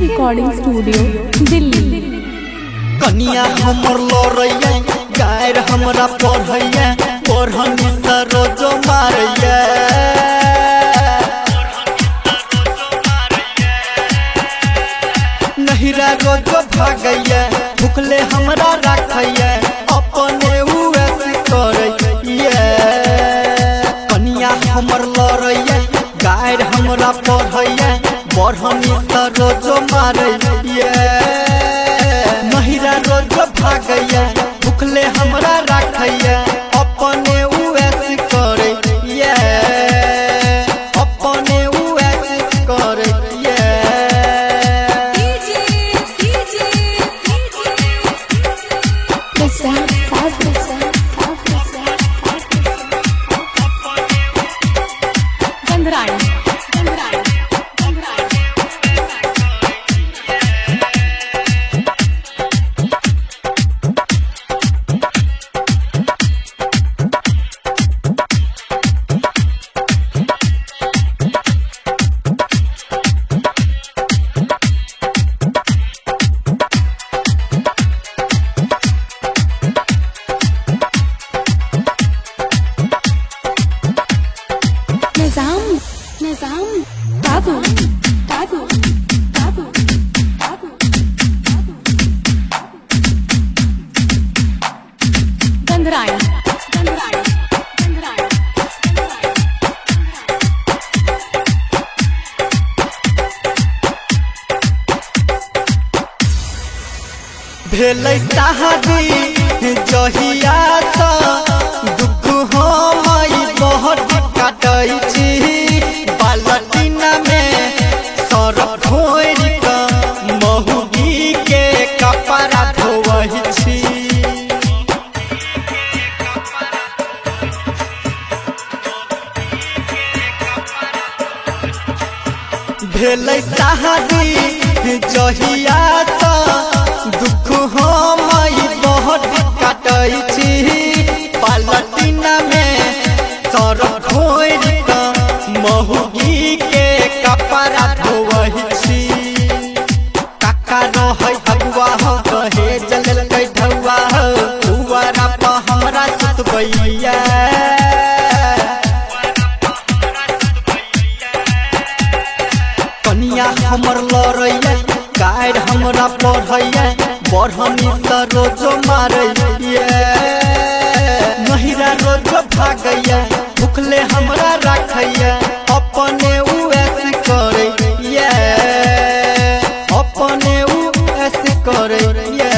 Recording studio Delhi. कनिया हमर लोरैया गायर हमरा पढ़ैया पढ़नी सरोजो मारैया नहिरा रोजो भागैया भूखले हमरा रखैया अपने हुए करैया। कनिया हमर लोरैया गायर हमरा पढ़ैया पढ़नी सरोजो मारैया नहिरा रोज भागैया भूखले हमरा रखैया अपने उएस करैया अपने उएस करैया। निजाम बाबू बाबू बाबू बाबू गंधरायण गंधरायण गंधरायण भेलै शादी जहिया सा दुख हम बहुत काटै छी बाल्टीना में सरफ घोर के महुगी के कपड़ा धोवै छी। भेलै शादी जहिया सा दुख हम बहुत काटै छी बाल्टीना में सरफ घोर के महुगी के कपड़ा धोवै छी। काका रहै अगुआ हो कहे जलकै ढौआ हो दुआरा पर हमरा सुतबैया कनिया हमर लड़ैया गायर हमरा पढ़ैया बढ़नी सरोजो मारैया नहिरा रोज भागैया भूखले हमरा रखैया अपने उएस करैया अपने उएस करैया।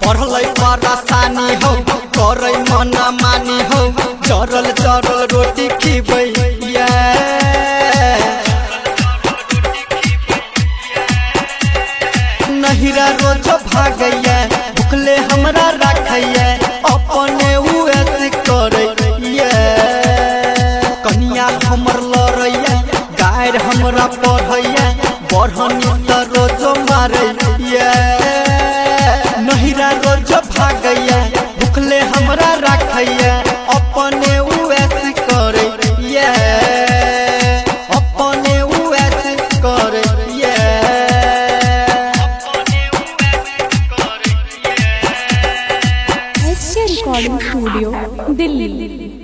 बढ़ल परेशानी हो करे मना मानी हो जरल जरल रोटी खिबै नहिरा रोज भागैया भुखले हमरा रखैया अपने उस करे कनिया हमर लड़ैया गायर हमरा पढ़ैया बढ़नी त रोज मारे नहिरा रोज भागैया भुखले हमरा रखैया अपने उस करे अपने उस करे SJ Recording Studio, Delhi.